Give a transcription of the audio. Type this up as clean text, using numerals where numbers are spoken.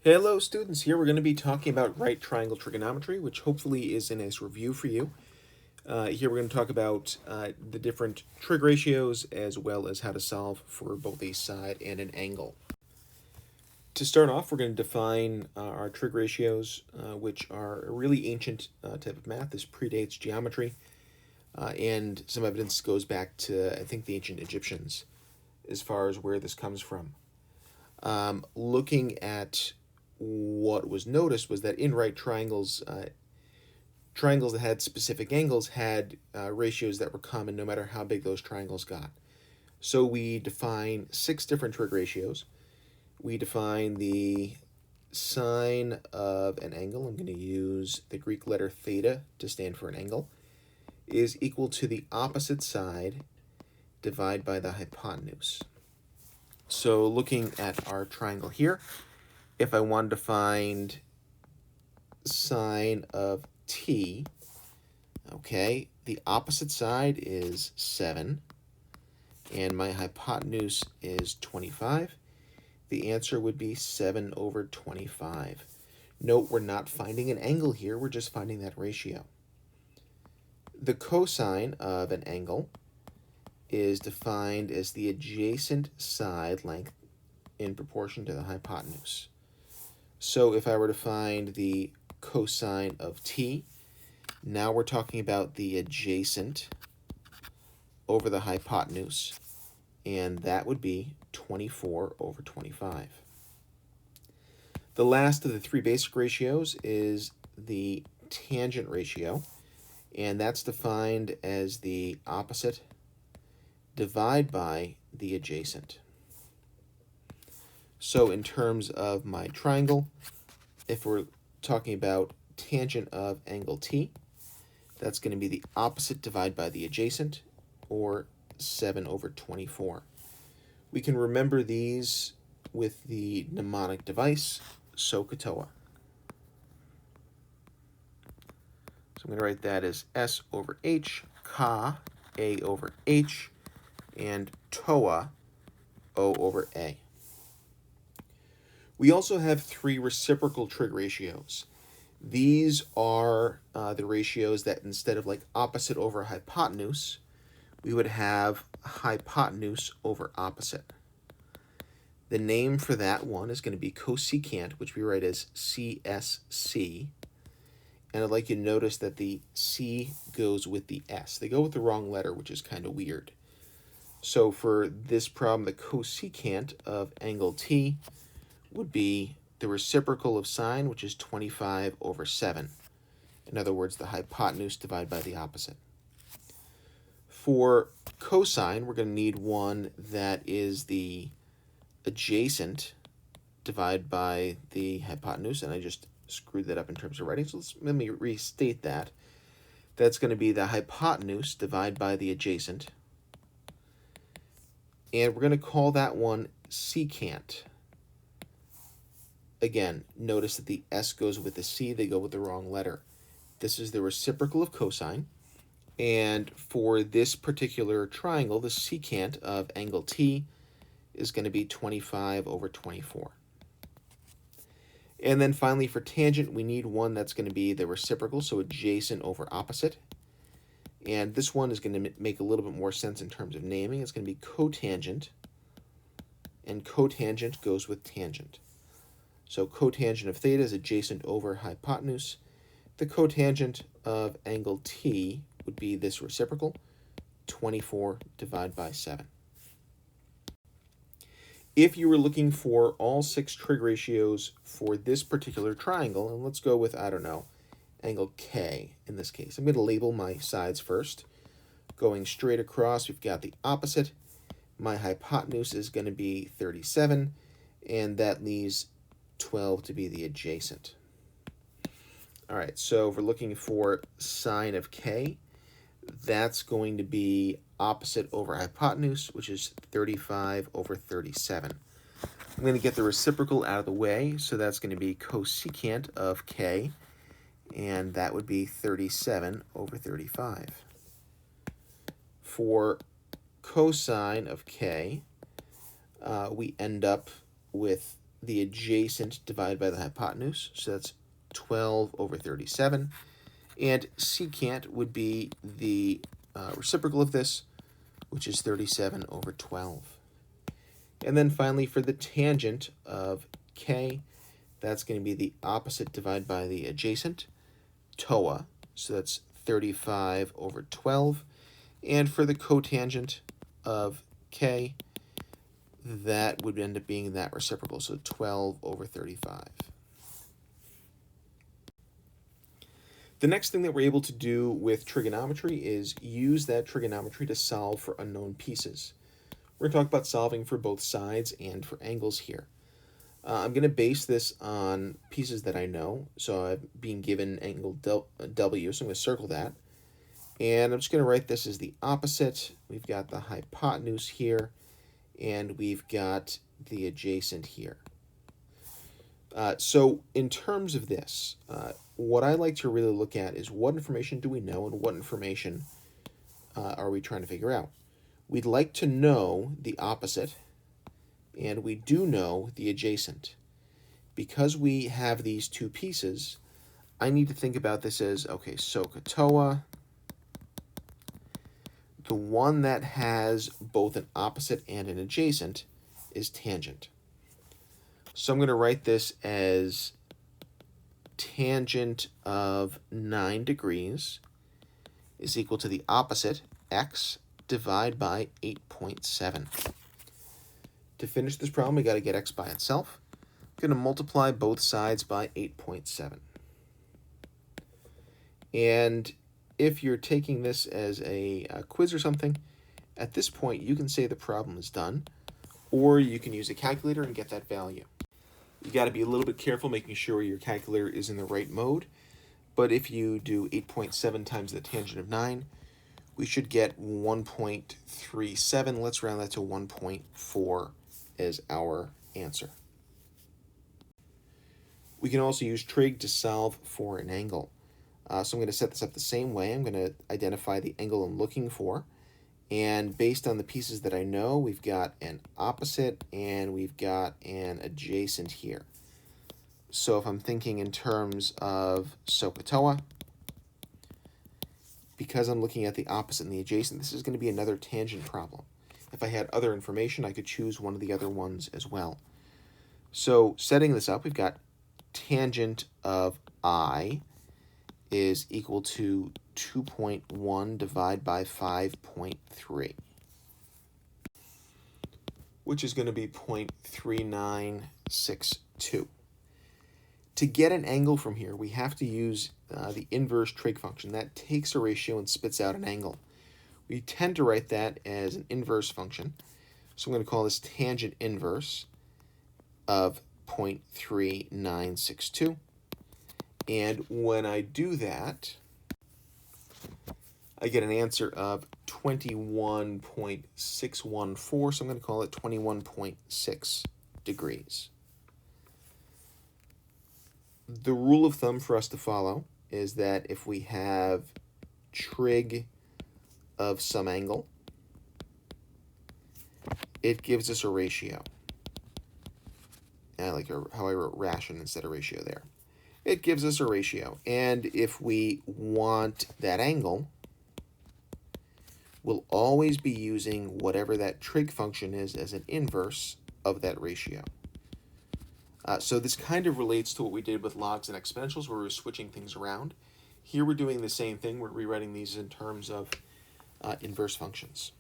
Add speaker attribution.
Speaker 1: Hello students, here we're going to be talking about right triangle trigonometry, which hopefully is a nice review for you. Here we're going to talk about the different trig ratios as well as how to solve for both a side and an angle. To start off, we're going to define our trig ratios, which are a really ancient type of math. This predates geometry, and some evidence goes back to, I think, the ancient Egyptians as far as where this comes from. Looking at what was noticed was that in right triangles, triangles that had specific angles had ratios that were common no matter how big those triangles got. So we define 6 different trig ratios. We define the sine of an angle. I'm going to use the Greek letter theta to stand for an angle, is equal to the opposite side divided by the hypotenuse. So looking at our triangle here, if I wanted to find sine of t, okay, the opposite side is 7, and my hypotenuse is 25. The answer would be 7 over 25. Note we're not finding an angle here, we're just finding that ratio. The cosine of an angle is defined as the adjacent side length in proportion to the hypotenuse. So if I were to find the cosine of t, now we're talking about the adjacent over the hypotenuse, and that would be 24 over 25. The last of the 3 basic ratios is the tangent ratio, and that's defined as the opposite divided by the adjacent. So in terms of my triangle, if we're talking about tangent of angle t, that's going to be the opposite divided by the adjacent, or 7 over 24. We can remember these with the mnemonic device, SOHCAHTOA. So I'm going to write that as S over H, Ka, A over H, and Toa, O over A. We also have 3 reciprocal trig ratios. These are the ratios that instead of like opposite over hypotenuse, we would have hypotenuse over opposite. The name for that one is going to be cosecant, which we write as CSC. And I'd like you to notice that the C goes with the S. They go with the wrong letter, which is kind of weird. So for this problem, the cosecant of angle T would be the reciprocal of sine, which is 25 over 7. In other words, the hypotenuse divided by the opposite. For cosine, we're going to need one that is the adjacent divided by the hypotenuse, and I just screwed that up in terms of writing, so let me restate that. That's going to be the hypotenuse divided by the adjacent, and we're going to call that one secant. Again, notice that the S goes with the C, they go with the wrong letter. This is the reciprocal of cosine, and for this particular triangle, the secant of angle T is going to be 25 over 24. And then finally for tangent, we need one that's going to be the reciprocal, so adjacent over opposite. And this one is going to make a little bit more sense in terms of naming. It's going to be cotangent, and cotangent goes with tangent. So cotangent of theta is adjacent over hypotenuse. The cotangent of angle T would be this reciprocal, 24 divided by 7. If you were looking for all 6 trig ratios for this particular triangle, and let's go with, I don't know, angle K in this case. I'm going to label my sides first. Going straight across, we've got the opposite. My hypotenuse is going to be 37, and that leaves 12 to be the adjacent. All right, so if we're looking for sine of K, that's going to be opposite over hypotenuse, which is 35 over 37. I'm going to get the reciprocal out of the way, so that's going to be cosecant of K, and that would be 37 over 35. For cosine of K, we end up with the adjacent divided by the hypotenuse, so that's 12 over 37. And secant would be the reciprocal of this, which is 37 over 12. And then finally, for the tangent of k, that's going to be the opposite divided by the adjacent, TOA, so that's 35 over 12. And for the cotangent of k, that would end up being that reciprocal, so 12 over 35. The next thing that we're able to do with trigonometry is use that trigonometry to solve for unknown pieces. We're going to talk about solving for both sides and for angles here. I'm going to base this on pieces that I know. So I'm being given angle W, so I'm going to circle that. And I'm just going to write this as the opposite. We've got the hypotenuse here, and we've got the adjacent here. So in terms of this, what I like to really look at is what information do we know and what information are we trying to figure out. We'd like to know the opposite, and we do know the adjacent. Because we have these two pieces, I need to think about this as, okay, SOHCAHTOA, the one that has both an opposite and an adjacent is tangent. So I'm going to write this as tangent of 9 degrees is equal to the opposite, x, divided by 8.7. To finish this problem, we got to get x by itself. I'm going to multiply both sides by 8.7. And if you're taking this as a quiz or something, at this point you can say the problem is done, or you can use a calculator and get that value. You got to be a little bit careful making sure your calculator is in the right mode, but if you do 8.7 times the tangent of 9, we should get 1.37. Let's round that to 1.4 as our answer. We can also use trig to solve for an angle. So I'm going to set this up the same way. I'm going to identify the angle I'm looking for. And based on the pieces that I know, we've got an opposite and we've got an adjacent here. So if I'm thinking in terms of SOHCAHTOA, because I'm looking at the opposite and the adjacent, this is going to be another tangent problem. If I had other information, I could choose one of the other ones as well. So setting this up, we've got tangent of I is equal to 2.1 divided by 5.3, which is going to be 0.3962. To get an angle from here, we have to use the inverse trig function. That takes a ratio and spits out an angle. We tend to write that as an inverse function. So I'm going to call this tangent inverse of 0.3962. And when I do that, I get an answer of 21.614, so I'm going to call it 21.6 degrees. The rule of thumb for us to follow is that if we have trig of some angle, it gives us a ratio. I like how I wrote ration instead of ratio there. It gives us a ratio, and if we want that angle, we'll always be using whatever that trig function is as an inverse of that ratio. So this kind of relates to what we did with logs and exponentials, where we were switching things around. Here we're doing the same thing. We're rewriting these in terms of inverse functions.